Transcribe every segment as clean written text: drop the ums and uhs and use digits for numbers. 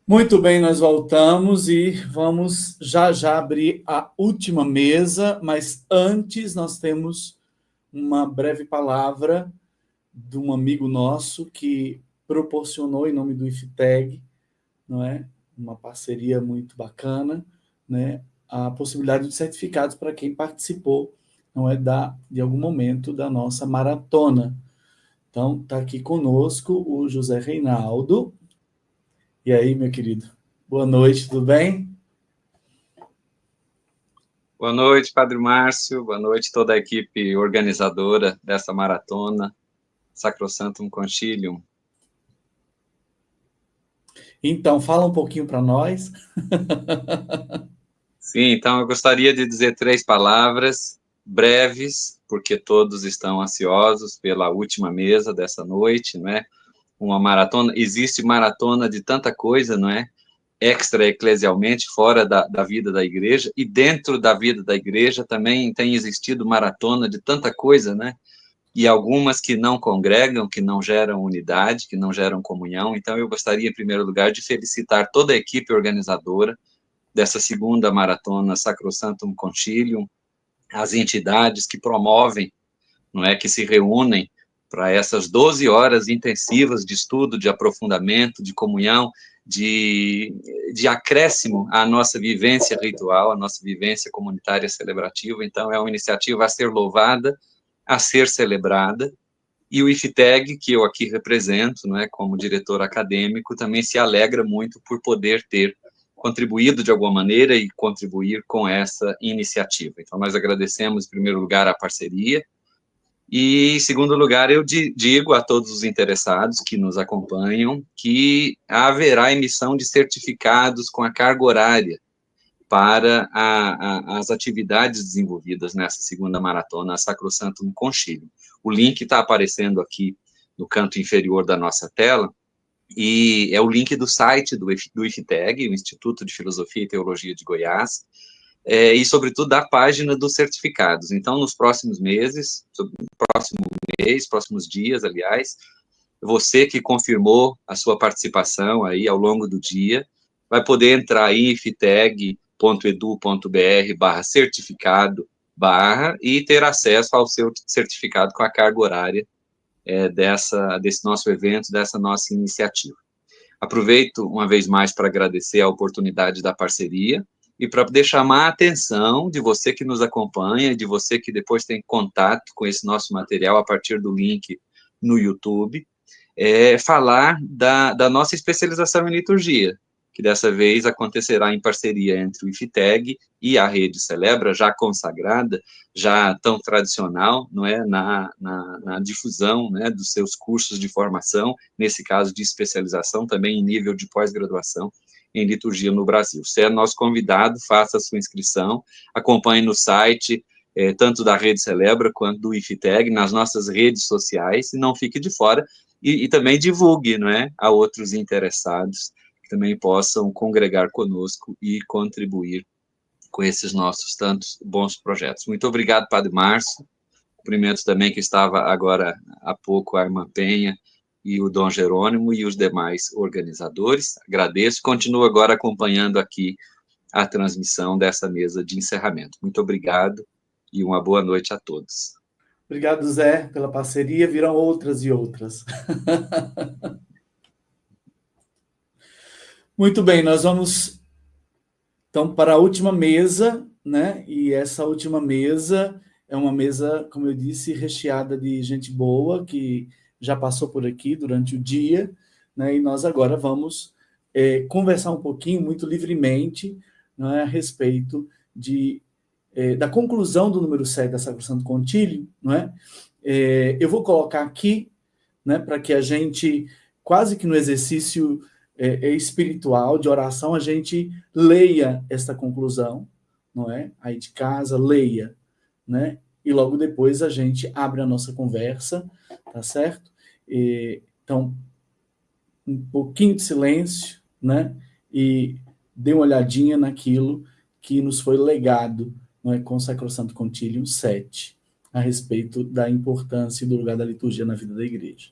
Muito bem, nós voltamos e vamos já abrir a última mesa, mas antes nós temos uma breve palavra de um amigo nosso que proporcionou, em nome do IFTEG, não é? Uma parceria muito bacana, né? A possibilidade de certificados para quem participou, não é, de algum momento da nossa maratona. Então, está aqui conosco o José Reinaldo. E aí, meu querido? Boa noite, tudo bem? Boa noite, Padre Márcio. Boa noite, toda a equipe organizadora dessa maratona, Sacrosanctum Concilium. Então, fala um pouquinho para nós. Sim, então eu gostaria de dizer 3 palavras breves, porque todos estão ansiosos pela última mesa dessa noite, não é? Uma maratona, existe maratona de tanta coisa, não é? Extra-eclesialmente, fora da vida da igreja, e dentro da vida da igreja também tem existido maratona de tanta coisa, né? E algumas que não congregam, que não geram unidade, que não geram comunhão. Então, eu gostaria, em primeiro lugar, de felicitar toda a equipe organizadora dessa segunda maratona Sacrosanctum Concilium, as entidades que promovem, não é, que se reúnem para essas 12 horas intensivas de estudo, de aprofundamento, de comunhão, de acréscimo à nossa vivência ritual, à nossa vivência comunitária celebrativa. Então, é uma iniciativa a ser louvada, a ser celebrada, e o IFTEG, que eu aqui represento, não é, como diretor acadêmico, também se alegra muito por poder ter contribuído de alguma maneira e contribuir com essa iniciativa. Então, nós agradecemos, em primeiro lugar, a parceria, e, em segundo lugar, eu digo a todos os interessados que nos acompanham que haverá emissão de certificados com a carga horária para as atividades desenvolvidas nessa segunda maratona, a Sacrosanctum Concilium. O link está aparecendo aqui no canto inferior da nossa tela, e é o link do site do IFTEG, o Instituto de Filosofia e Teologia de Goiás, e, sobretudo, da página dos certificados. Então, nos próximos meses, próximos dias, aliás, você que confirmou a sua participação aí ao longo do dia, vai poder entrar em ifteg.edu.br/certificado/ e ter acesso ao seu certificado com a carga horária desse nosso evento, dessa nossa iniciativa. Aproveito uma vez mais para agradecer a oportunidade da parceria e para poder chamar a atenção de você que nos acompanha, de você que depois tem contato com esse nosso material a partir do link no YouTube, falar da nossa especialização em liturgia, que dessa vez acontecerá em parceria entre o IFTEG e a Rede Celebra, já consagrada, já tão tradicional, não é, na difusão, né, dos seus cursos de formação, nesse caso de especialização, também em nível de pós-graduação em liturgia no Brasil. Se é nosso convidado, faça a sua inscrição, acompanhe no site, tanto da Rede Celebra quanto do IFTEG, nas nossas redes sociais, e não fique de fora, e também divulgue, não é, a outros interessados que também possam congregar conosco e contribuir com esses nossos tantos bons projetos. Muito obrigado, Padre Márcio. Cumprimento também que estava agora há pouco a irmã Penha e o Dom Jerônimo e os demais organizadores. Agradeço. Continuo agora acompanhando aqui a transmissão dessa mesa de encerramento. Muito obrigado e uma boa noite a todos. Obrigado, Zé, pela parceria. Virão outras e outras. Muito bem, nós vamos então para a última mesa, né? E essa última mesa é uma mesa, como eu disse, recheada de gente boa que já passou por aqui durante o dia, né? E nós agora vamos conversar um pouquinho, muito livremente, né, a respeito da conclusão do número 7 da Sacrosanctum Concilium, não é? Eu vou colocar aqui, né, para que a gente, quase que no exercício espiritual, de oração, a gente leia esta conclusão, não é? Aí de casa, leia, né? E logo depois a gente abre a nossa conversa, tá certo? Então, um pouquinho de silêncio, né? E dê uma olhadinha naquilo que nos foi legado, não é, com o Sacrosanctum Concilium 7, a respeito da importância e do lugar da liturgia na vida da igreja.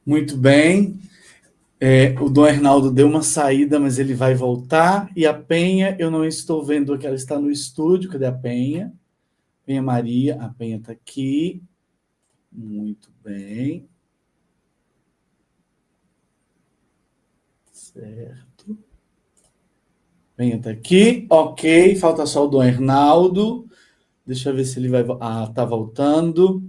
Muito bem. O Dom Hernaldo deu uma saída, mas ele vai voltar. E a Penha, eu não estou vendo que ela está no estúdio. Cadê a Penha? Penha Maria. A Penha está aqui. Muito bem. Certo. Penha está aqui. Ok. Falta só o Dom Hernaldo. Deixa eu ver se ele vai... Ah, está voltando.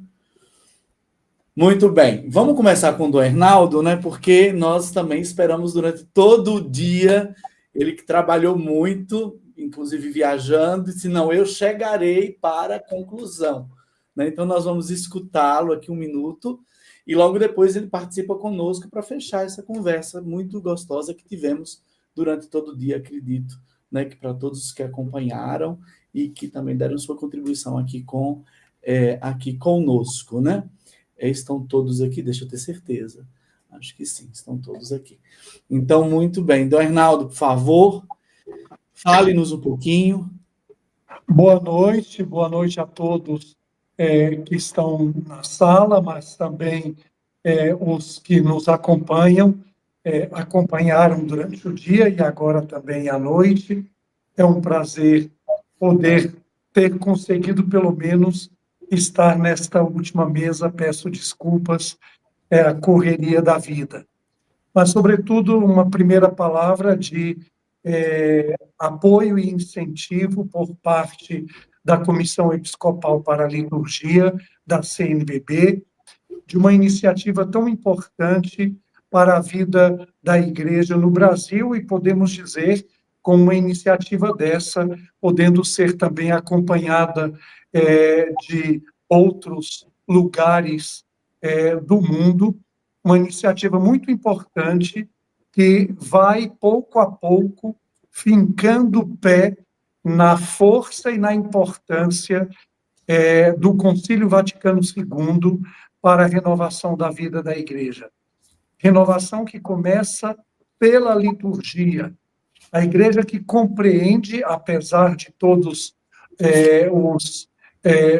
Muito bem. Vamos começar com o Dom Hernaldo, né? Porque nós também esperamos durante todo o dia, ele que trabalhou muito, inclusive viajando, e disse, não, eu chegarei para a conclusão. Né? Então, nós vamos escutá-lo aqui um minuto, e logo depois ele participa conosco para fechar essa conversa muito gostosa que tivemos durante todo o dia, acredito, né? Que para todos os que acompanharam e que também deram sua contribuição aqui conosco, né? Estão todos aqui? Deixa eu ter certeza. Acho que sim, estão todos aqui. Então, muito bem. Dom Hernaldo, por favor, fale-nos um pouquinho. Boa noite a todos que estão na sala, mas também os que nos acompanham, acompanharam durante o dia e agora também à noite. É um prazer poder ter conseguido, pelo menos, estar nesta última mesa. Peço desculpas, é a correria da vida. Mas, sobretudo, uma primeira palavra de apoio e incentivo por parte da Comissão Episcopal para a Liturgia, da CNBB, de uma iniciativa tão importante para a vida da Igreja no Brasil e, podemos dizer, com uma iniciativa dessa, podendo ser também acompanhada de outros lugares do mundo, uma iniciativa muito importante que vai, pouco a pouco, fincando o pé na força e na importância do Concílio Vaticano II para a renovação da vida da Igreja. Renovação que começa pela liturgia. A Igreja que compreende, apesar de todos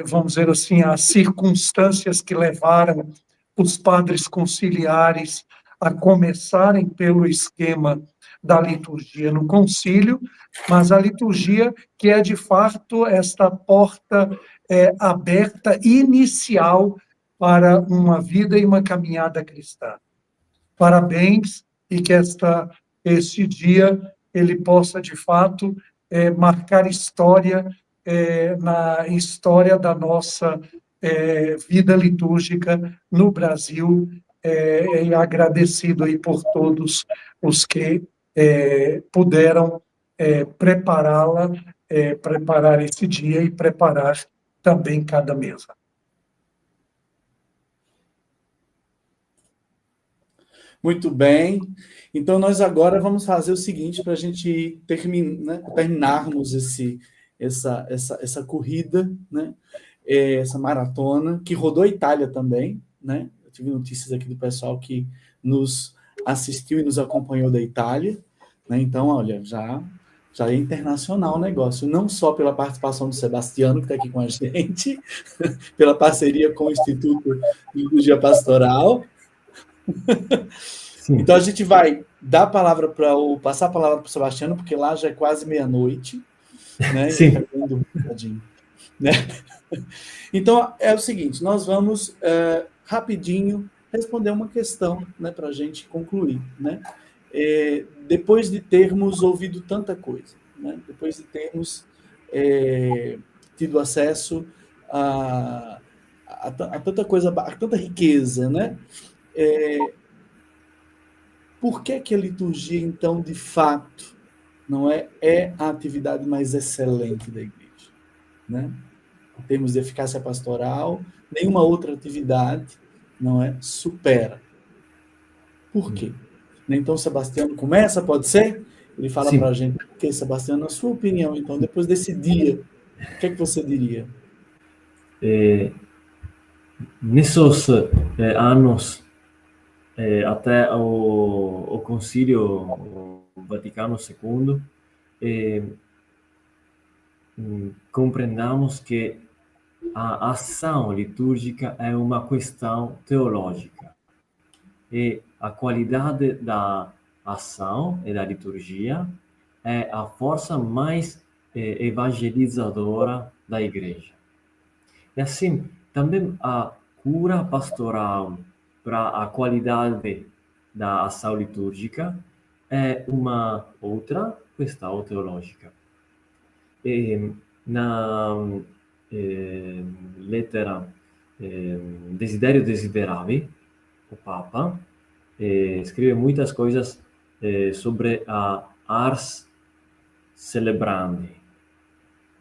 vamos dizer assim, as circunstâncias que levaram os padres conciliares a começarem pelo esquema da liturgia no concílio, mas a liturgia que é, de fato, esta porta aberta inicial para uma vida e uma caminhada cristã. Parabéns, e que este dia ele possa, de fato, marcar história na história da nossa vida litúrgica no Brasil, e agradecido aí por todos os que puderam prepará-la, preparar esse dia e preparar também cada mesa. Muito bem. Então, nós agora vamos fazer o seguinte para a gente terminarmos essa corrida, né? Essa maratona, que rodou a Itália também, né? Eu tive notícias aqui do pessoal que nos assistiu e nos acompanhou da Itália, né? Então, olha, já é internacional o negócio, não só pela participação do Sebastiano, que está aqui com a gente, pela parceria com o Instituto de Liturgia Pastoral. Sim. Então, a gente vai dar a palavra passar a palavra para o Sebastiano, porque lá já é quase meia-noite, né? Sim. Né? Então, é o seguinte, nós vamos rapidinho responder uma questão, né, para a gente concluir, né? Depois de termos ouvido tanta coisa, né? Depois de termos tido acesso a tanta coisa, a tanta riqueza, né? Por que a liturgia, então, de fato, não é a atividade mais excelente da igreja, né? Em termos de eficácia pastoral, nenhuma outra atividade não supera. Por quê? Então, Sebastiano começa, pode ser? Ele fala para a gente, porque, Sebastiano, na sua opinião, então, depois desse dia, o que é que você diria? Nesses anos, até o Concílio Vaticano II, compreendamos que a ação litúrgica é uma questão teológica. e a qualidade da ação e da liturgia é a força mais evangelizadora da igreja. E assim, também a cura pastoral para a qualidade da ação litúrgica é uma outra questão teológica. E na lettera Desiderio Desideravi, o Papa escreve muitas coisas sobre a ars celebrandi.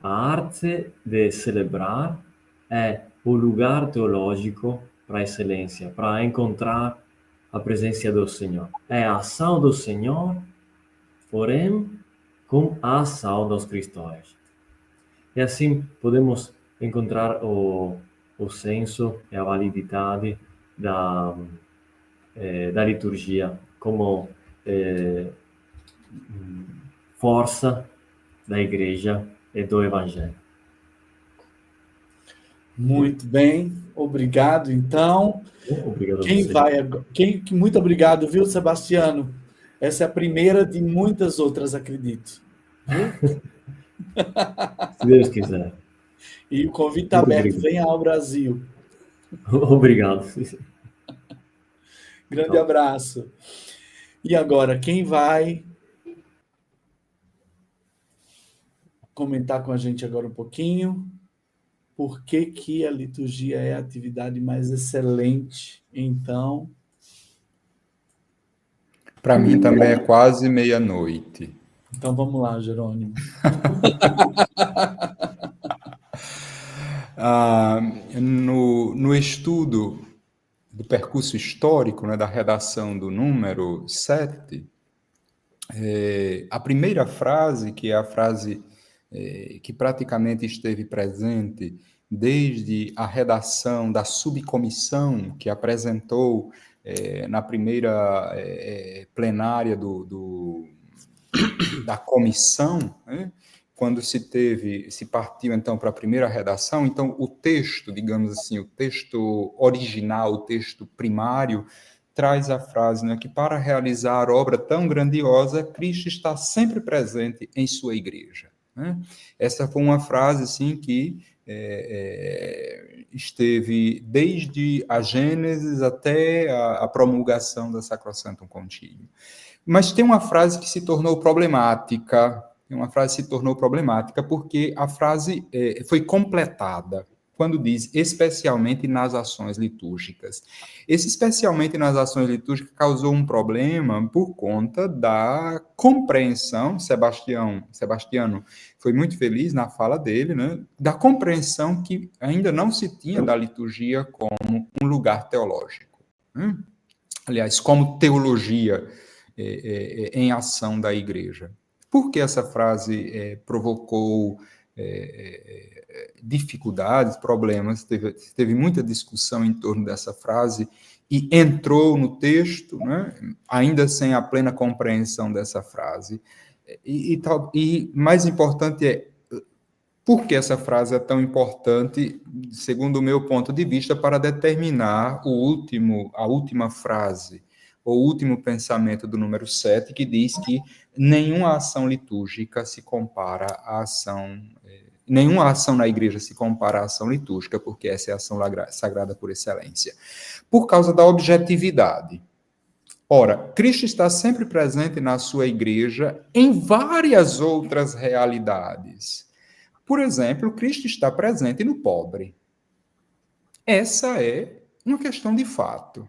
A arte de celebrar é o lugar teológico para a excelência, para encontrar a presença do Senhor. É a ação do Senhor, porém, com a ação dos cristãos. E assim podemos encontrar o senso e a validade da liturgia como força da igreja e do evangelho. Muito bem, obrigado. Então, Obrigado a quem você. vai agora? Muito obrigado, viu, Sebastiano? Essa é a primeira de muitas outras, acredito. Se Deus quiser. E o convite está Muito aberto, obrigado. venha ao Brasil. Obrigado. Grande abraço. E agora, quem vai comentar com a gente agora um pouquinho? Por que que a liturgia é a atividade mais excelente? Então, Para mim também é quase meia-noite. então vamos lá, Jerônimo. No estudo do percurso histórico, né, da redação do número 7, a primeira frase, que é a frase que praticamente esteve presente desde a redação da subcomissão que apresentou na primeira plenária da comissão, né? Quando se partiu então para a primeira redação, então o texto, digamos assim, o texto original, o texto primário, traz a frase, né, que para realizar obra tão grandiosa, Cristo está sempre presente em sua igreja. Né? Essa foi uma frase assim, que esteve desde a Gênesis até a promulgação da Sacrosanctum Concilium. Mas tem uma frase que se tornou problemática, porque a frase foi completada quando diz especialmente nas ações litúrgicas. Esse especialmente nas ações litúrgicas causou um problema por conta da compreensão, Sebastiano foi muito feliz na fala dele, né, da compreensão que ainda não se tinha da liturgia como um lugar teológico. Aliás, como teologia em ação da igreja. Por que essa frase provocou dificuldades, problemas? Teve muita discussão em torno dessa frase e entrou no texto, né, ainda sem a plena compreensão dessa frase. E mais importante é, por que essa frase é tão importante, segundo o meu ponto de vista, para determinar a última frase, o último pensamento do número 7, que diz que nenhuma ação litúrgica se compara à ação... Nenhuma ação na igreja se compara à ação litúrgica, porque essa é a ação sagrada por excelência. Por causa da objetividade. Ora, Cristo está sempre presente na sua igreja em várias outras realidades. Por exemplo, Cristo está presente no pobre. Essa é uma questão de fato.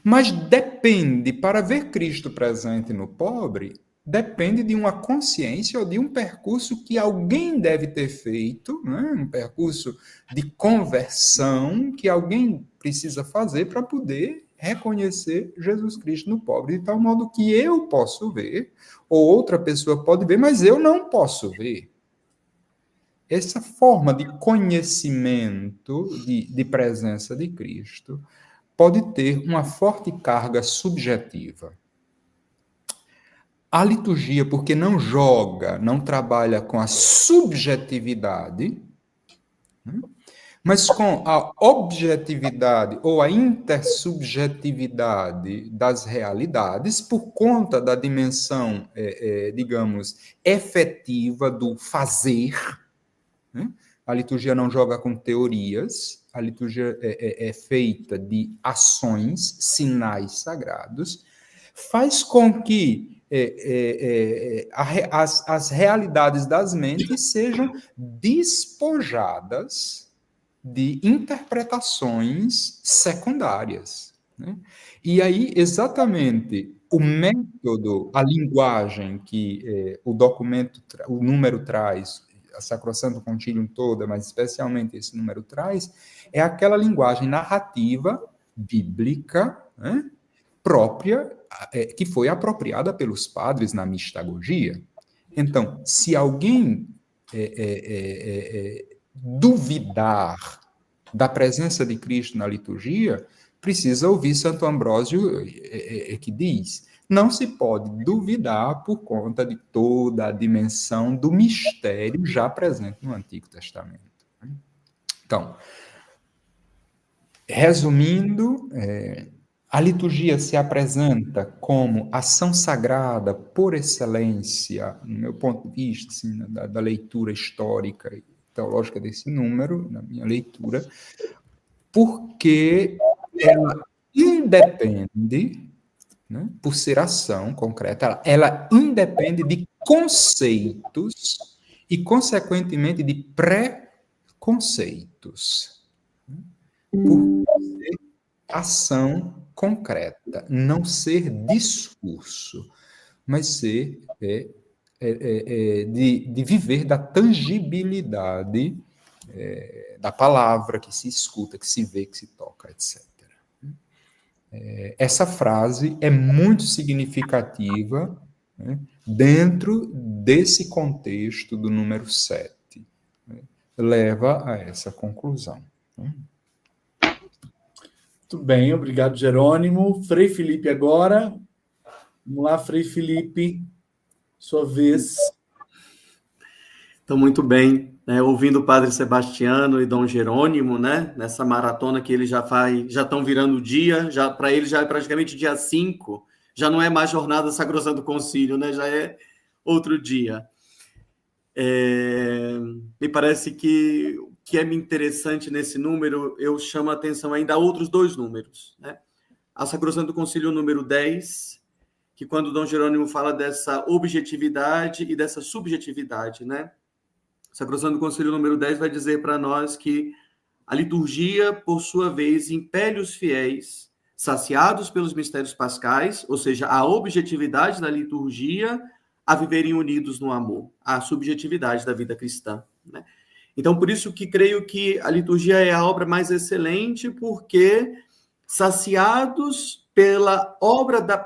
Mas depende, para ver Cristo presente no pobre, depende de uma consciência ou de um percurso que alguém deve ter feito, né? Um percurso de conversão que alguém precisa fazer para poder reconhecer Jesus Cristo no pobre, de tal modo que eu posso ver, ou outra pessoa pode ver, mas eu não posso ver. Essa forma de conhecimento, de presença de Cristo, pode ter uma forte carga subjetiva. A liturgia, porque não joga, não trabalha com a subjetividade, né? mas com a objetividade ou a intersubjetividade das realidades, por conta da dimensão, digamos, efetiva do fazer, né? A liturgia não joga com teorias, a liturgia é feita de ações, sinais sagrados, faz com que as realidades das mentes sejam despojadas de interpretações secundárias, né? E aí, exatamente, o método, a linguagem que o documento, o número traz, a Sacrosanto Concilium toda, mas especialmente esse número traz, é aquela linguagem narrativa, bíblica, né, própria, que foi apropriada pelos padres na mistagogia. Então, se alguém duvidar da presença de Cristo na liturgia, precisa ouvir Santo Ambrósio, que diz: não se pode duvidar por conta de toda a dimensão do mistério já presente no Antigo Testamento. Então, resumindo, a liturgia se apresenta como ação sagrada por excelência, no meu ponto de vista, assim, da leitura histórica e teológica desse número, na minha leitura, porque ela independe, né, por ser ação concreta, ela independe de conceitos e, consequentemente, de preconceitos. Por ser ação concreta, não ser discurso, mas ser de viver da tangibilidade da palavra que se escuta, que se vê, que se toca, etc. Essa frase é muito significativa, né, dentro desse contexto do número 7. Né, leva a essa conclusão. Muito bem, obrigado, Jerônimo. Frei Felipe agora. Vamos lá, Frei Felipe, sua vez. Então, muito bem, né, ouvindo o Padre Sebastiano e Dom Jerônimo, né, nessa maratona que eles já estão virando o dia, já para eles já é praticamente dia 5, já não é mais jornada Sacrosanto Concílio, né, já é outro dia. Me parece que o que é interessante nesse número, eu chamo a atenção ainda a outros 2 números, né? A Sacrosanto Concílio número 10, que quando Dom Jerônimo fala dessa objetividade e dessa subjetividade, né? Sacrosanto Concílio número 10 vai dizer para nós que a liturgia, por sua vez, impele os fiéis, saciados pelos mistérios pascais, ou seja, a objetividade da liturgia, a viverem unidos no amor, a subjetividade da vida cristã, né? Então, por isso que creio que a liturgia é a obra mais excelente, porque saciados pela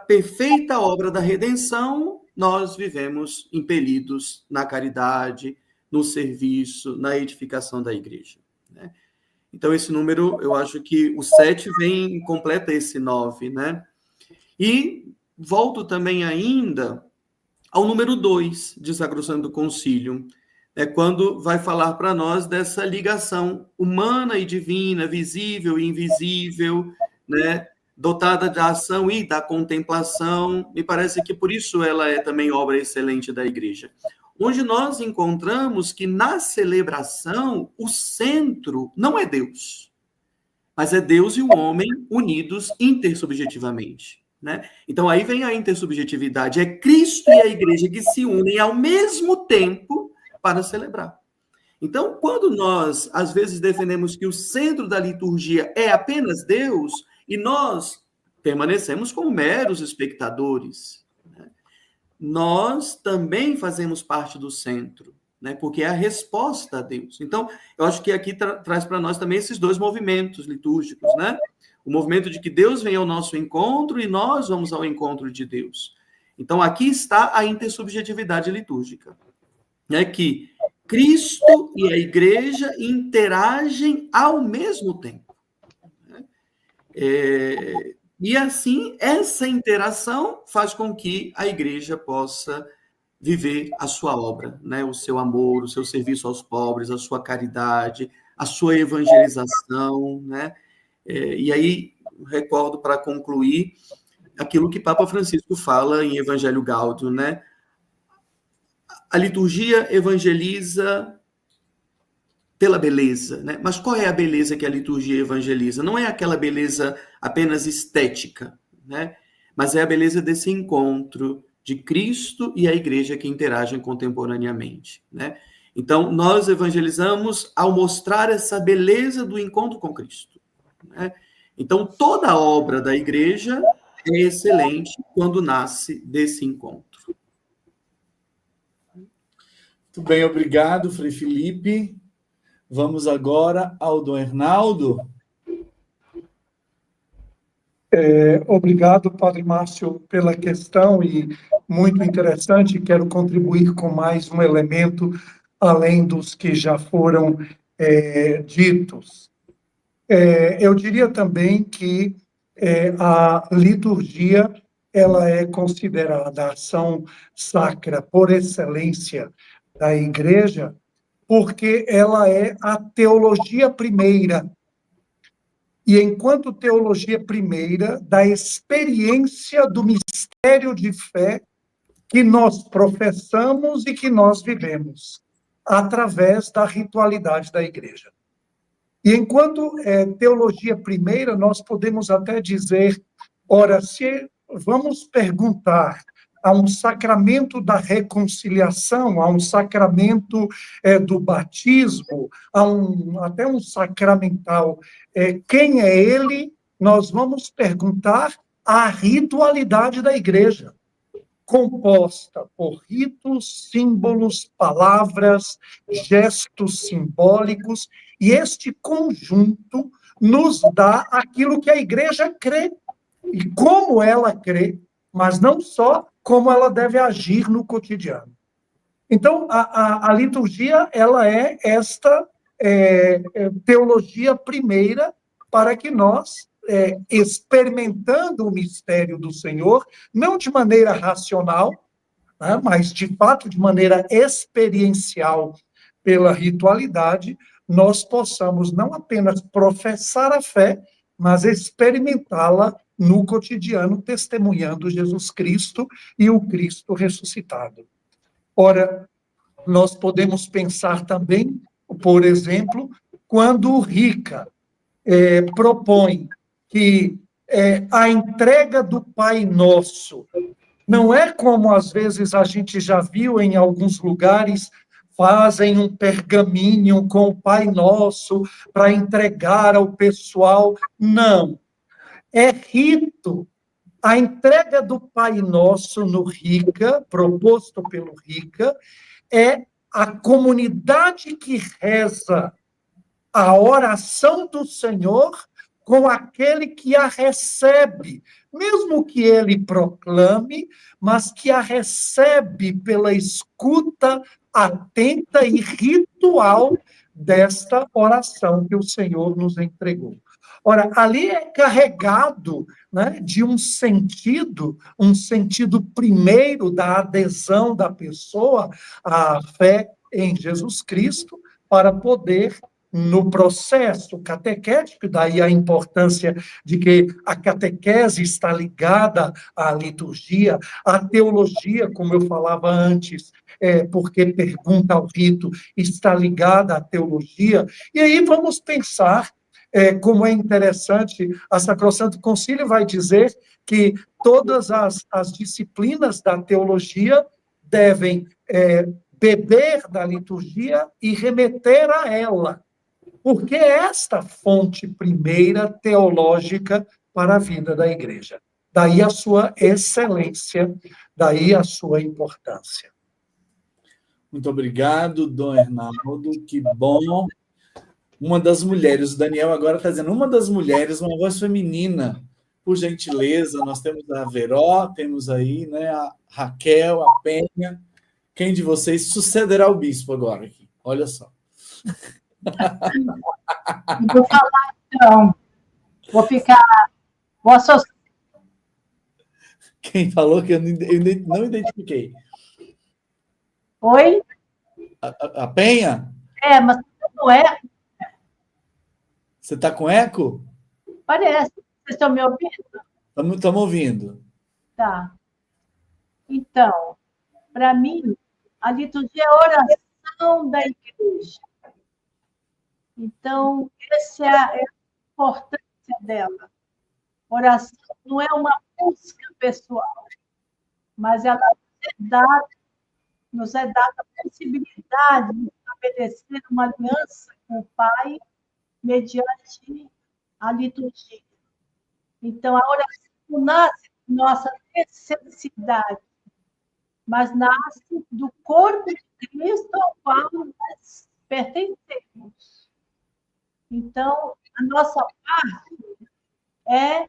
perfeita obra da redenção, nós vivemos impelidos na caridade, no serviço, na edificação da igreja, né? Então, esse número, eu acho que o 7 vem e completa esse 9, né? E volto também ainda ao número 2 de Sacrosanto Concílio, quando vai falar para nós dessa ligação humana e divina, visível e invisível, né? Dotada da ação e da contemplação. Me parece que por isso ela é também obra excelente da igreja, onde nós encontramos que na celebração o centro não é Deus, mas é Deus e o homem unidos intersubjetivamente, né? Então aí vem a intersubjetividade, é Cristo e a igreja que se unem ao mesmo tempo para celebrar. Então, quando nós às vezes defendemos que o centro da liturgia é apenas Deus e nós permanecemos como meros espectadores, nós também fazemos parte do centro, né? Porque é a resposta a Deus. Então, eu acho que aqui traz para nós também esses 2 movimentos litúrgicos, né? O movimento de que Deus vem ao nosso encontro e nós vamos ao encontro de Deus. Então, aqui está a intersubjetividade litúrgica, né? Que Cristo e a igreja interagem ao mesmo tempo, né? E assim, essa interação faz com que a igreja possa viver a sua obra, né? O seu amor, o seu serviço aos pobres, a sua caridade, a sua evangelização, né? E aí, recordo para concluir aquilo que Papa Francisco fala em Evangelho Gaudium, né? A liturgia evangeliza pela beleza, né? Mas qual é a beleza que a liturgia evangeliza? Não é aquela beleza apenas estética, né? Mas é a beleza desse encontro de Cristo e a igreja que interagem contemporaneamente, né? Então, nós evangelizamos ao mostrar essa beleza do encontro com Cristo, né? Então, toda a obra da igreja é excelente quando nasce desse encontro. Muito bem, obrigado, Frei Felipe. Vamos agora ao Dom Hernaldo. Obrigado, Padre Márcio, pela questão, e muito interessante. Quero contribuir com mais um elemento, além dos que já foram ditos. Eu diria também que a liturgia ela é considerada a ação sacra por excelência da Igreja, porque ela é a teologia primeira. E enquanto teologia primeira, da experiência do mistério de fé que nós professamos e que nós vivemos, através da ritualidade da Igreja. E enquanto teologia primeira, nós podemos até dizer, ora, se vamos perguntar a um sacramento da reconciliação, a um sacramento do batismo, até um sacramental, quem é ele? Nós vamos perguntar a ritualidade da Igreja, composta por ritos, símbolos, palavras, gestos simbólicos, e este conjunto nos dá aquilo que a Igreja crê, e como ela crê, mas não só como ela deve agir no cotidiano. Então, a liturgia, ela é esta teologia primeira para que nós, experimentando o mistério do Senhor, não de maneira racional, né, mas, de fato, de maneira experiencial, pela ritualidade, nós possamos não apenas professar a fé, mas experimentá-la no cotidiano, testemunhando Jesus Cristo e o Cristo ressuscitado. Ora, nós podemos pensar também, por exemplo, quando o Rica propõe que a entrega do Pai Nosso não é como, às vezes, a gente já viu em alguns lugares, fazem um pergaminho com o Pai Nosso para entregar ao pessoal. Não. É rito. A entrega do Pai Nosso no Rica, proposto pelo Rica, é a comunidade que reza a oração do Senhor com aquele que a recebe, mesmo que ele proclame, mas que a recebe pela escuta atenta e ritual desta oração que o Senhor nos entregou. Ora, ali é carregado, né, de um sentido primeiro da adesão da pessoa à fé em Jesus Cristo, para poder, no processo catequético, daí a importância de que a catequese está ligada à liturgia, a teologia, como eu falava antes, porque pergunta ao rito, está ligada à teologia. E aí vamos pensar como é interessante, a Sacrosanto Concílio vai dizer que todas as disciplinas da teologia devem beber da liturgia e remeter a ela, porque é esta fonte primeira teológica para a vida da Igreja. Daí a sua excelência, daí a sua importância. Muito obrigado, Dom Hernaldo, que bom. Uma das mulheres, o Daniel agora está dizendo, uma das mulheres, uma voz feminina, por gentileza. Nós temos a Veró, temos aí, né, a Raquel, a Penha. Quem de vocês sucederá o bispo agora aqui? Olha só. Vou falar, então. Vou associar. Quem falou que eu não identifiquei? Oi? A Penha? Mas não é. Você está com eco? Parece. Vocês estão me ouvindo? Estamos ouvindo. Tá. Então, para mim, a liturgia é a oração da igreja. Então, essa é a importância dela. Oração não é uma busca pessoal, mas ela nos é dada a possibilidade de estabelecer uma aliança com o Pai mediante a liturgia. Então, a oração não nasce de nossa necessidade, mas nasce do corpo de Cristo ao qual nós pertencemos. Então, a nossa parte é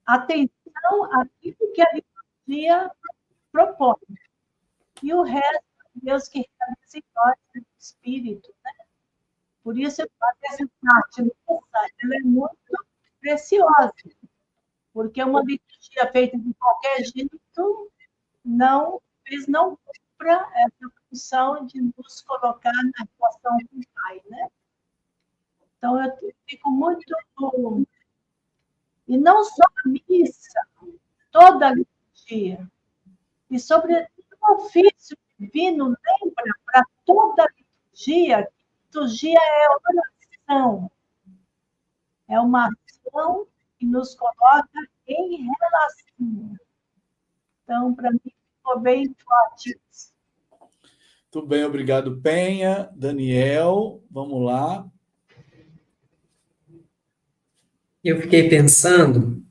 atenção àquilo que a liturgia propõe. E o resto, Deus que realiza em nós, no Espírito. Né? Por isso, essa parte necessária, ela é muito preciosa, porque uma liturgia feita de qualquer jeito talvez não cumpra essa função de nos colocar na relação com o Pai. Né? Então, eu fico muito... E não só a missa, toda a liturgia. E, sobretudo, o ofício divino lembra para toda a liturgia que a liturgia é oração. É uma ação que nos coloca em relação. Então, para mim, ficou bem forte isso. Muito bem, obrigado, Penha. Daniel, vamos lá. Eu fiquei pensando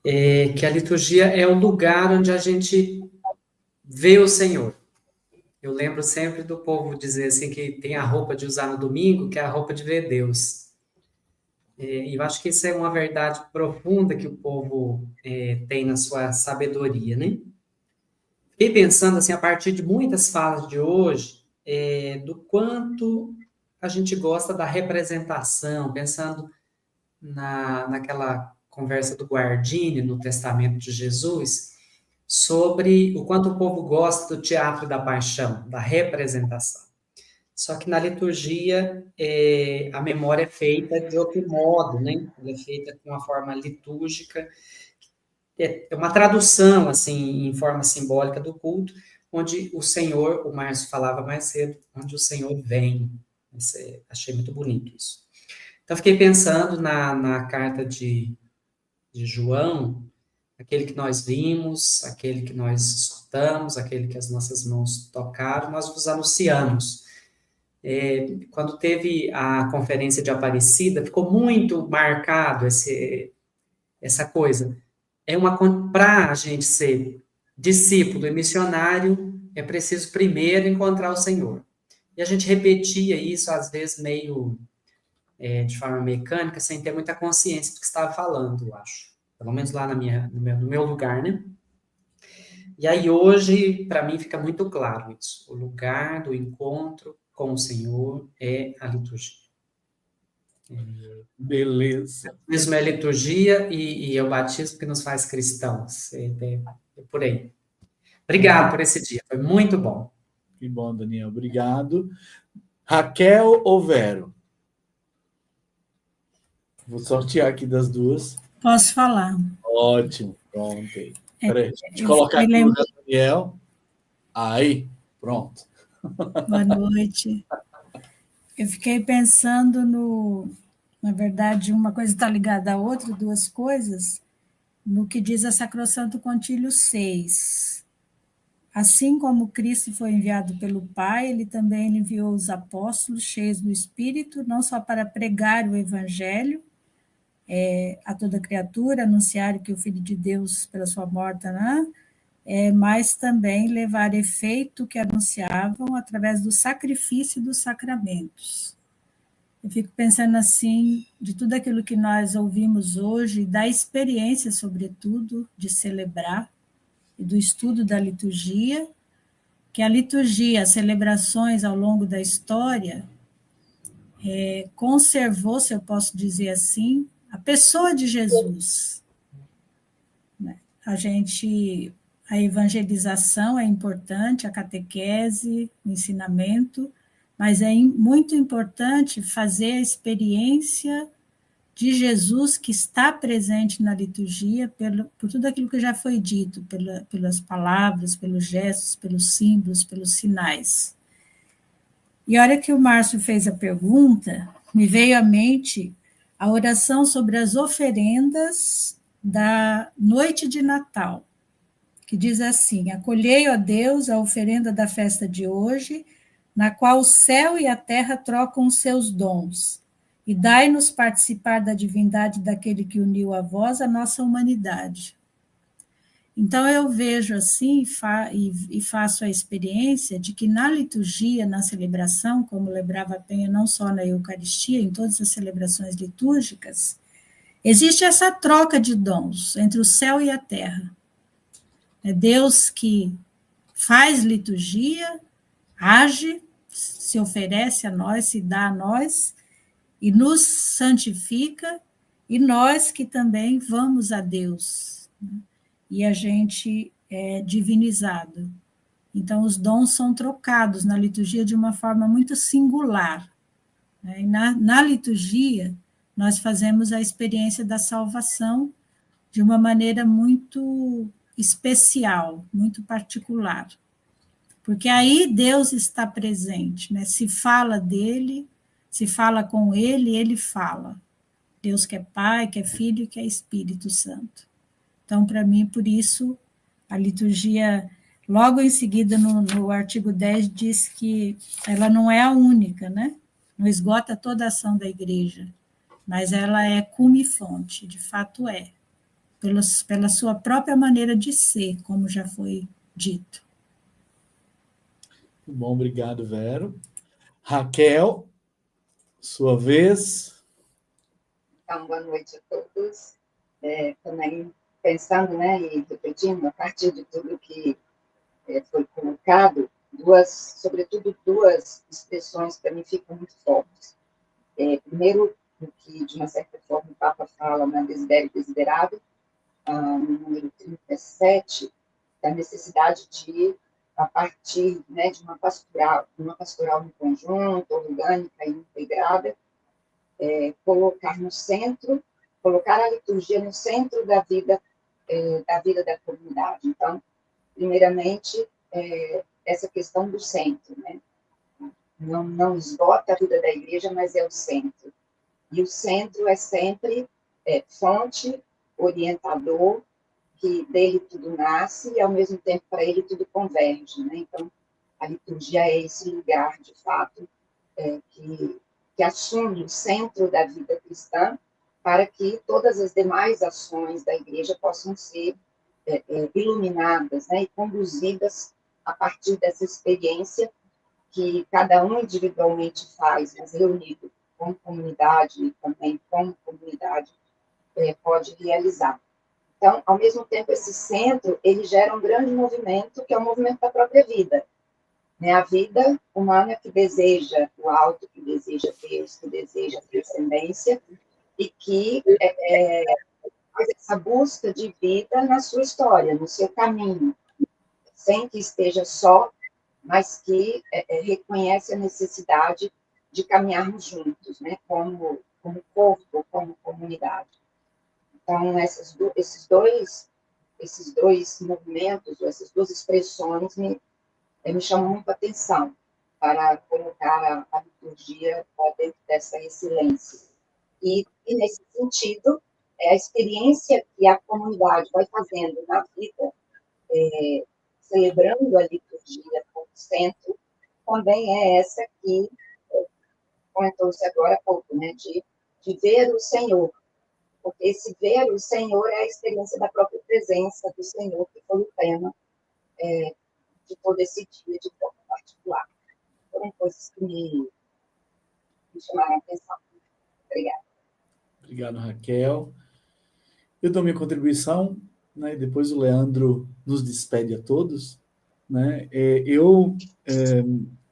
que a liturgia é o lugar onde a gente vê o Senhor. Eu lembro sempre do povo dizer assim que tem a roupa de usar no domingo, que é a roupa de ver Deus. E eu acho que isso é uma verdade profunda que o povo tem na sua sabedoria, né? Fiquei pensando assim, a partir de muitas falas de hoje, do quanto a gente gosta da representação, pensando naquela conversa do Guardini no Testamento de Jesus, sobre o quanto o povo gosta do teatro da paixão, da representação. Só que na liturgia, a memória é feita de outro modo, né? Ela é feita com uma forma litúrgica, é uma tradução, assim, em forma simbólica do culto, onde o Senhor, o Márcio falava mais cedo, onde o Senhor vem. Achei muito bonito isso. Então, fiquei pensando na carta de João, aquele que nós vimos, aquele que nós escutamos, aquele que as nossas mãos tocaram, nós vos anunciamos. Quando teve a conferência de Aparecida, ficou muito marcado essa coisa. Para a gente ser discípulo e missionário, é preciso primeiro encontrar o Senhor. E a gente repetia isso, às vezes, meio de forma mecânica, sem ter muita consciência do que estava falando, eu acho. Pelo menos lá no meu lugar, né? E aí, hoje, para mim, fica muito claro isso. O lugar do encontro com o Senhor é a liturgia. Beleza. Mesmo é a liturgia e é o batismo que nos faz cristãos. É por aí. Obrigado por esse dia, foi muito bom. Que bom, Daniel, obrigado. Raquel ou Vero? Vou sortear aqui das duas. Posso falar? Ótimo, pronto. Peraí, deixa eu colocar aqui o Daniel. Aí, pronto. Boa noite. Eu fiquei pensando na verdade, uma coisa está ligada à outra, duas coisas, no que diz a Sacrosanto Concílio 6. Assim como Cristo foi enviado pelo Pai, ele também enviou os apóstolos cheios do Espírito, não só para pregar o Evangelho a toda criatura, anunciar que o Filho de Deus, pela sua morte, mas também levar efeito o que anunciavam através do sacrifício dos sacramentos. Eu fico pensando assim, de tudo aquilo que nós ouvimos hoje, da experiência, sobretudo, de celebrar, e do estudo da liturgia, que a liturgia, as celebrações ao longo da história, conservou, se eu posso dizer assim, a pessoa de Jesus. A evangelização é importante, a catequese, o ensinamento, mas é muito importante fazer a experiência de Jesus que está presente na liturgia, por tudo aquilo que já foi dito, pelas palavras, pelos gestos, pelos símbolos, pelos sinais. E a hora que o Márcio fez a pergunta, me veio à mente a oração sobre as oferendas da noite de Natal, que diz assim: acolhei, ó Deus, a oferenda da festa de hoje, na qual o céu e a terra trocam os seus dons, e dai-nos participar da divindade daquele que uniu a vós a nossa humanidade. Então, eu vejo assim e faço a experiência de que na liturgia, na celebração, como lembrava a Penha, não só na Eucaristia, em todas as celebrações litúrgicas, existe essa troca de dons entre o céu e a terra. É Deus que faz liturgia, age, se oferece a nós, se dá a nós, e nos santifica, e nós que também vamos a Deus, né? E a gente é divinizado. Então, os dons são trocados na liturgia de uma forma muito singular, né? E na liturgia, nós fazemos a experiência da salvação de uma maneira muito especial, muito particular. Porque aí Deus está presente, né? Se fala dele, se fala com ele, ele fala. Deus que é Pai, que é Filho e que é Espírito Santo. Então, para mim, por isso, a liturgia, logo em seguida, no artigo 10, diz que ela não é a única, né? Não esgota toda a ação da igreja, mas ela é cume e fonte, de fato é, pela sua própria maneira de ser, como já foi dito. Bom, obrigado, Vero. Raquel, sua vez. Então, boa noite a todos. Também pensando, né, e repetindo, a partir de tudo que foi colocado, sobretudo duas expressões para mim ficam muito fortes. Primeiro, o que, de uma certa forma, o Papa fala na Desiderio Desiderado, no número 37, da necessidade de, a partir, né, de uma pastoral no conjunto, orgânica e integrada, colocar a liturgia no centro da vida da comunidade. Então, primeiramente, essa questão do centro, né? Não esgota a vida da igreja, mas é o centro. E o centro é sempre fonte, orientador, que dele tudo nasce e, ao mesmo tempo, para ele tudo converge, né? Então, a liturgia é esse lugar, de fato, que assume o centro da vida cristã, para que todas as demais ações da igreja possam ser iluminadas, né, e conduzidas a partir dessa experiência que cada um individualmente faz, mas reunido com comunidade e também como comunidade pode realizar. Então, ao mesmo tempo, esse centro, ele gera um grande movimento, que é o movimento da própria vida, né? A vida humana que deseja o alto, que deseja Deus, que deseja a transcendência, e que faz essa busca de vida na sua história, no seu caminho, sem que esteja só, mas que reconhece a necessidade de caminharmos juntos, né, como corpo, como comunidade. Então, esses dois movimentos, essas duas expressões me chamam muita atenção para colocar a liturgia dentro dessa excelência. E nesse sentido, a experiência que a comunidade vai fazendo na vida, celebrando a liturgia como centro, também é essa que comentou-se agora há pouco, né, de ver o Senhor. Porque esse ver o Senhor é a experiência da própria presença do Senhor, que foi o tema de todo esse dia, de forma particular. Foram coisas que me chamaram a atenção. Obrigada. Obrigado, Raquel. Eu dou minha contribuição, né, e depois o Leandro nos despede a todos, né? Eu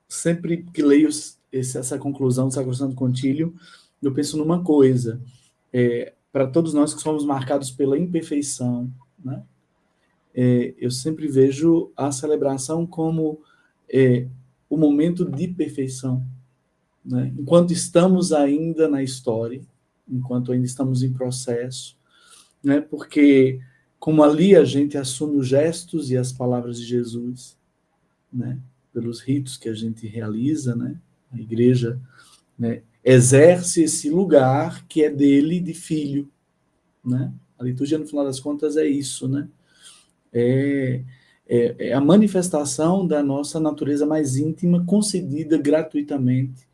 sempre que leio essa conclusão do Sacrosanto Concílio, eu penso numa coisa, para todos nós que somos marcados pela imperfeição, né? Eu sempre vejo a celebração como o momento de perfeição, né? Enquanto estamos ainda na história, enquanto ainda estamos em processo, né? Porque como ali a gente assume os gestos e as palavras de Jesus, né? Pelos ritos que a gente realiza, né? A igreja, né? Exerce esse lugar que é dele, de filho, né? A liturgia, no final das contas, é isso, né? É a manifestação da nossa natureza mais íntima, concedida gratuitamente,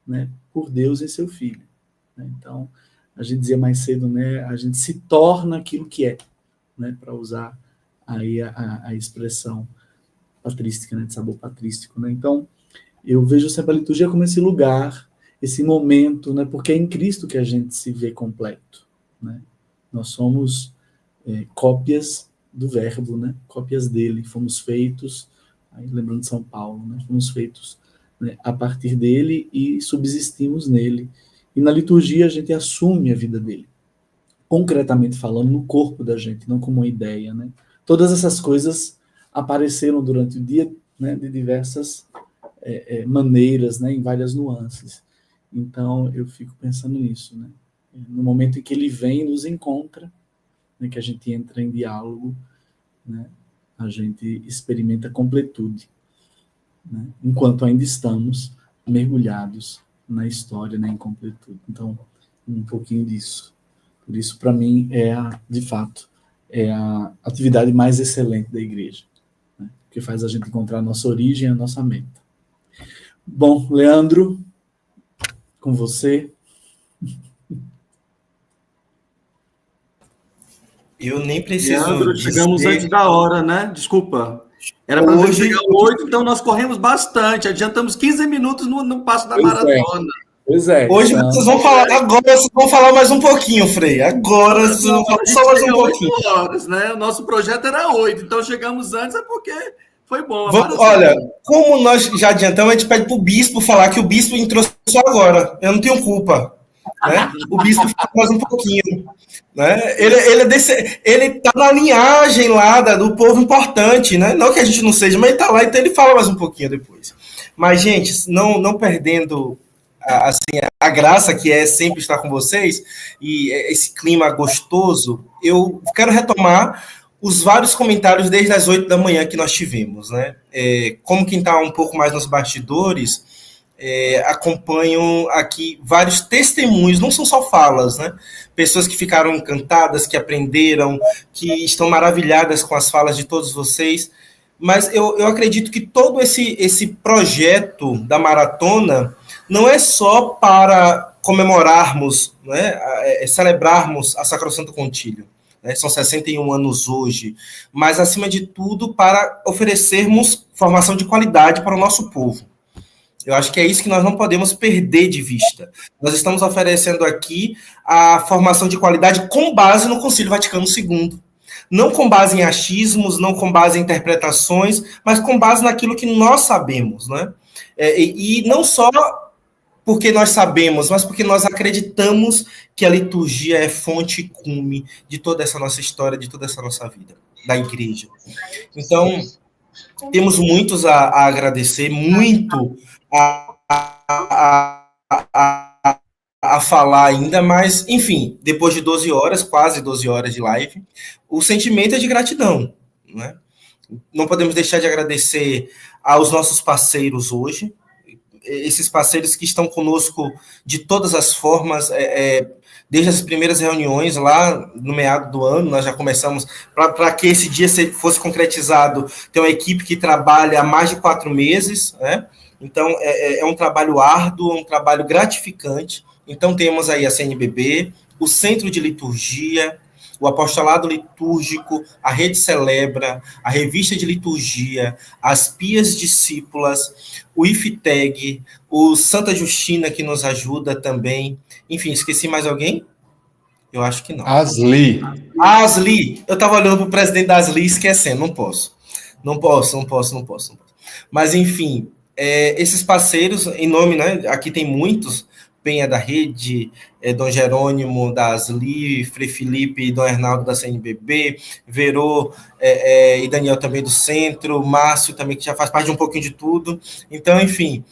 né, por Deus em seu Filho. Né? Então, a gente dizia mais cedo, né, a gente se torna aquilo que é, né, para usar aí a expressão patrística, né, de sabor patrístico. Né? Então, eu vejo sempre a liturgia como esse lugar, esse momento, né, porque é em Cristo que a gente se vê completo. Né? Nós somos cópias do verbo, né? Cópias dele, fomos feitos, aí, lembrando de São Paulo, né? Fomos feitos, né, a partir dele e subsistimos nele. E na liturgia a gente assume a vida dele, concretamente falando, no corpo da gente, não como uma ideia, né? Todas essas coisas apareceram durante o dia, né, de diversas maneiras, né, em várias nuances. Então eu fico pensando nisso, né? No momento em que ele vem e nos encontra, né, que a gente entra em diálogo, né, a gente experimenta completude, né, enquanto ainda estamos mergulhados na história, né, em completude. Então, um pouquinho disso. Por isso, para mim, de fato, é a atividade mais excelente da igreja, né, que faz a gente encontrar a nossa origem, a nossa meta. Bom, Leandro, com você. Eu nem preciso Leandro, chegamos dizer... antes da hora, né? Desculpa. Era para Hoje... chegar 8, então nós corremos bastante. Adiantamos 15 minutos no passo da maratona. Pois é. Hoje vocês vão falar, agora vocês vão falar mais um pouquinho, Frei. Agora vocês vão falar só mais um pouquinho. 8 horas, né? O nosso projeto era 8, então chegamos antes é porque foi bom. Olha, como nós já adiantamos, a gente pede para o bispo falar que o bispo entrou só agora. Eu não tenho culpa. Né? O bispo fala mais um pouquinho. Né? Ele tá na linhagem lá do povo importante, né? Não que a gente não seja, mas ele tá lá, então ele fala mais um pouquinho depois. Mas, gente, não perdendo assim, a graça que é sempre estar com vocês e esse clima gostoso, eu quero retomar os vários comentários desde as 8 da manhã que nós tivemos, né? Como quem está um pouco mais nos bastidores, acompanham aqui vários testemunhos, não são só falas, né? Pessoas que ficaram encantadas, que aprenderam, que estão maravilhadas com as falas de todos vocês, mas eu acredito que todo esse projeto da maratona não é só para comemorarmos, né, celebrarmos a Sacrosanto Contílio, né, são 61 anos hoje, mas, acima de tudo, para oferecermos formação de qualidade para o nosso povo. Eu acho que é isso que nós não podemos perder de vista. Nós estamos oferecendo aqui a formação de qualidade com base no Concílio Vaticano II. Não com base em achismos, não com base em interpretações, mas com base naquilo que nós sabemos, né? E não só porque nós sabemos, mas porque nós acreditamos que a liturgia é fonte e cume de toda essa nossa história, de toda essa nossa vida, da igreja. Então, temos muitos a agradecer, muito a falar ainda, mas, enfim, depois de 12 horas, quase 12 horas de live, o sentimento é de gratidão, né? Não podemos deixar de agradecer aos nossos parceiros hoje, esses parceiros que estão conosco de todas as formas, desde as primeiras reuniões lá no meado do ano, nós já começamos, para que esse dia fosse concretizado, tem uma equipe que trabalha há mais de 4 meses, né? Então, é um trabalho árduo, um trabalho gratificante. Então, temos aí a CNBB, o Centro de Liturgia, o Apostolado Litúrgico, a Rede Celebra, a Revista de Liturgia, as Pias Discípulas, o IFTEG, o Santa Justina, que nos ajuda também. Enfim, esqueci mais alguém? Eu acho que não. Asli. Eu estava olhando para o presidente da Asli esquecendo, não posso. Mas, enfim, esses parceiros, em nome, né, aqui tem muitos, Penha da Rede, Dom Jerônimo da Asli, Frei Felipe e Dom Hernaldo da CNBB, Verô e Daniel também do Centro, Márcio também, que já faz parte de um pouquinho de tudo. Então, enfim,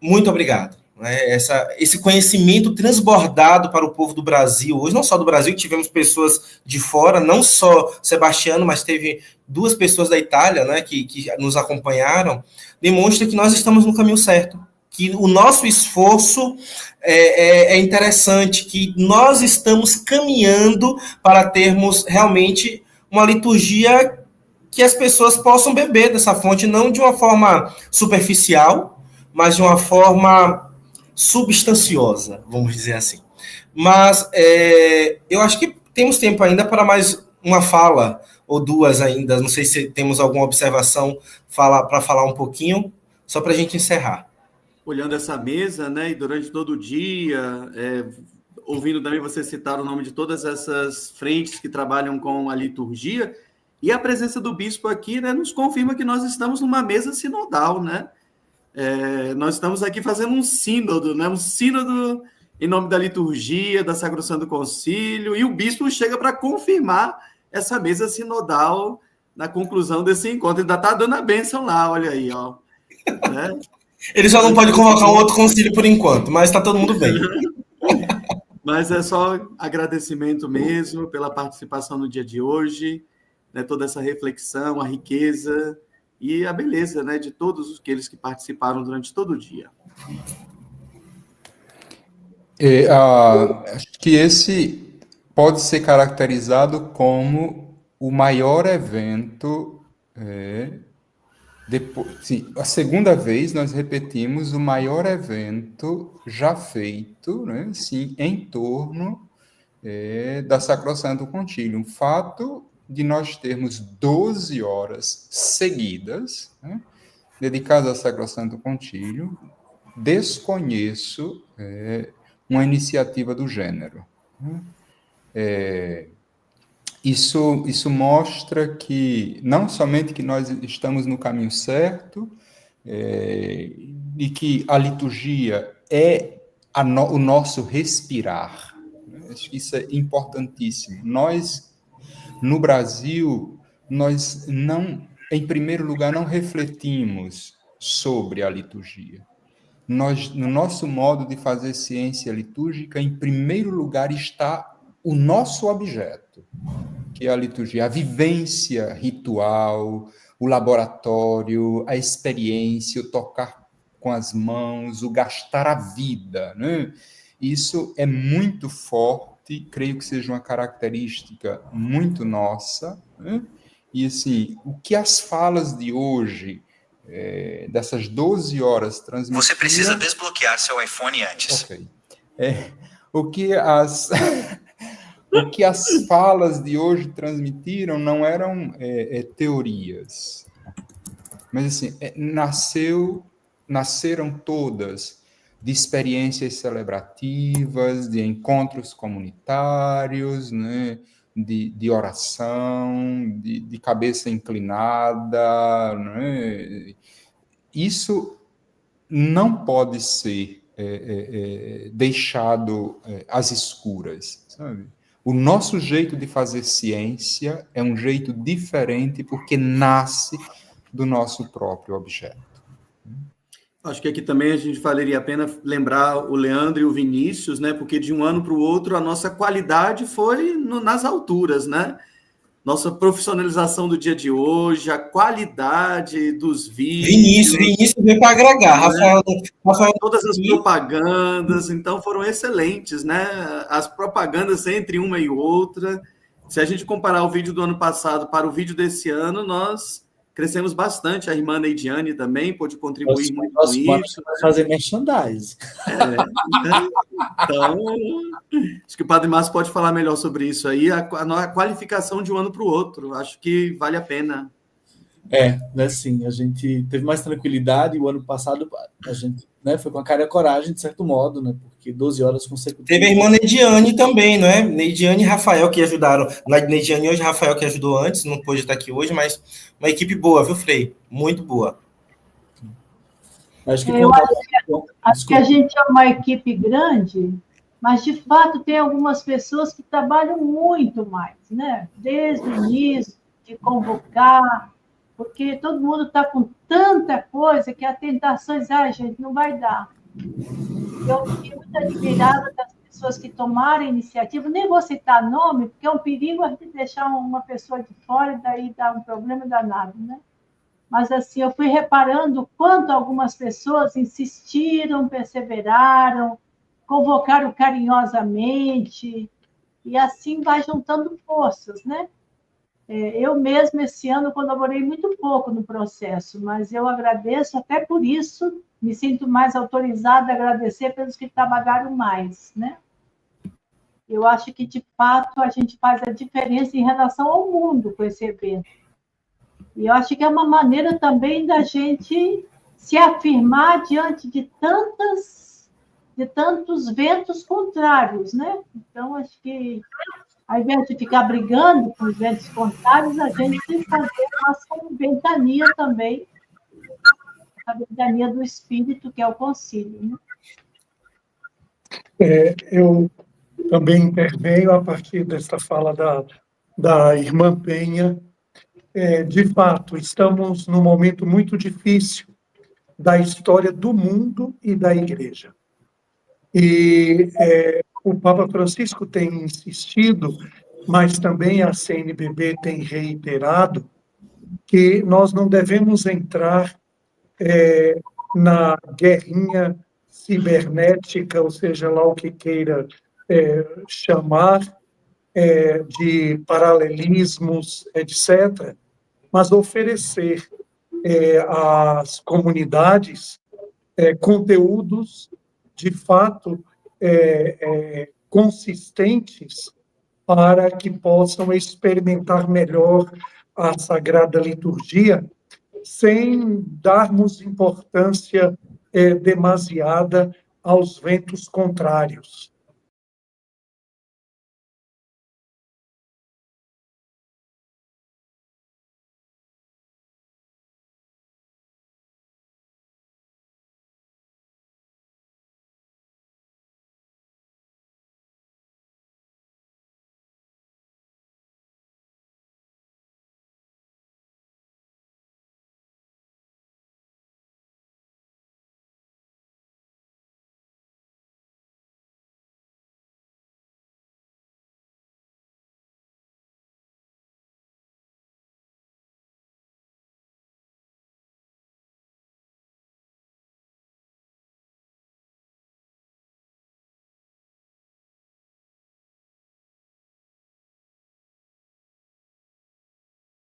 muito obrigado. né? Esse conhecimento transbordado para o povo do Brasil, hoje não só do Brasil, tivemos pessoas de fora, não só Sebastiano, mas teve 2 pessoas da Itália, né, que nos acompanharam, demonstra que nós estamos no caminho certo, que o nosso esforço é interessante, que nós estamos caminhando para termos realmente uma liturgia que as pessoas possam beber dessa fonte, não de uma forma superficial, mas de uma forma substanciosa, vamos dizer assim. Mas eu acho que temos tempo ainda para mais uma fala, ou 2 ainda, não sei se temos alguma observação para falar um pouquinho, só para a gente encerrar. Olhando essa mesa, né, e durante todo o dia, ouvindo também você citar o nome de todas essas frentes que trabalham com a liturgia, e a presença do bispo aqui, né, nos confirma que nós estamos numa mesa sinodal, né? Nós estamos aqui fazendo um sínodo, né? Um sínodo em nome da liturgia, da Sacrosanto Concílio, e o bispo chega para confirmar essa mesa sinodal na conclusão desse encontro. Ainda está dando a bênção lá, olha aí, ó. Né? Ele só não pode convocar um outro concílio por enquanto, mas está todo mundo bem. Mas é só agradecimento mesmo pela participação no dia de hoje, né? Toda essa reflexão, a riqueza e a beleza, né, de todos aqueles que participaram durante todo o dia. Acho que esse pode ser caracterizado como o maior evento. Depois, sim, a segunda vez nós repetimos o maior evento já feito, né, sim, em torno da Sacrosanto Concílio. Um fato de nós termos 12 horas seguidas, né, dedicadas ao Sacrosanto Concílio. Desconheço uma iniciativa do gênero. Isso mostra que, não somente que nós estamos no caminho certo, e que a liturgia é o nosso respirar. Acho que isso é importantíssimo. Nós, no Brasil, nós não, em primeiro lugar, não refletimos sobre a liturgia. Nós, no nosso modo de fazer ciência litúrgica, em primeiro lugar está o nosso objeto, que é a liturgia, a vivência ritual, o laboratório, a experiência, o tocar com as mãos, o gastar a vida, né? Isso é muito forte, creio que seja uma característica muito nossa, né? E assim, o que as falas de hoje, dessas 12 horas transmitiram... Você precisa desbloquear seu iPhone antes. Ok. O que as falas de hoje transmitiram não eram teorias, mas assim, nasceram todas de experiências celebrativas, de encontros comunitários, né, de oração, de cabeça inclinada, né? Isso não pode ser deixado às escuras, sabe? O nosso jeito de fazer ciência é um jeito diferente porque nasce do nosso próprio objeto. Acho que aqui também a gente valeria a pena lembrar o Leandro e o Vinícius, né? Porque de um ano para o outro a nossa qualidade foi nas alturas, né? Nossa profissionalização do dia de hoje, a qualidade dos vídeos. Vinícius veio para agregar, né? Rafael. Todas as propagandas, então foram excelentes, né? As propagandas entre uma e outra. Se a gente comparar o vídeo do ano passado para o vídeo desse ano, nós crescemos bastante. A irmã Neidiane também pôde contribuir muito com isso. Fazer merchandising. Então, acho que o Padre Márcio pode falar melhor sobre isso aí, a qualificação de um ano para o outro. Acho que vale a pena. Assim, a gente teve mais tranquilidade. O ano passado a gente, né, foi com a cara e a coragem, de certo modo, né, porque 12 horas consecutivas. Teve a irmã Neidiane também, não é? Neidiane e Rafael que ajudaram. Neidiane hoje, Rafael que ajudou antes, não pôde estar aqui hoje, mas uma equipe boa, viu, Frei? Muito boa. Acho que acho que a gente é uma equipe grande, mas, de fato, tem algumas pessoas que trabalham muito mais, né? Desde o início, de convocar, porque todo mundo está com tanta coisa que a tentação diz, gente, não vai dar. Eu fiquei muito admirada das pessoas que tomaram a iniciativa. Nem vou citar nome, porque é um perigo a gente deixar uma pessoa de fora e daí dá um problema danado, né? Mas, assim, eu fui reparando quanto algumas pessoas insistiram, perseveraram, convocaram carinhosamente, e assim vai juntando forças, né? Eu mesma, esse ano, colaborei muito pouco no processo, mas eu agradeço, até por isso, me sinto mais autorizada a agradecer pelos que trabalharam mais, né? Eu acho que, de fato, a gente faz a diferença em relação ao mundo com esse evento. E eu acho que é uma maneira também da gente se afirmar diante de tantos ventos contrários, né? Então, acho que, ao invés de ficar brigando com os ventos contrários, a gente tem que fazer a nossa ventania também, a ventania do Espírito, que é o concílio, né? Eu também intervenho a partir desta fala da irmã Penha. De fato, estamos num momento muito difícil da história do mundo e da Igreja. E o Papa Francisco tem insistido, mas também a CNBB tem reiterado, que nós não devemos entrar na guerrinha cibernética, ou seja lá o que queira chamar, de paralelismos, etc., mas oferecer às comunidades conteúdos, de fato, consistentes para que possam experimentar melhor a Sagrada Liturgia, sem darmos importância demasiada aos ventos contrários.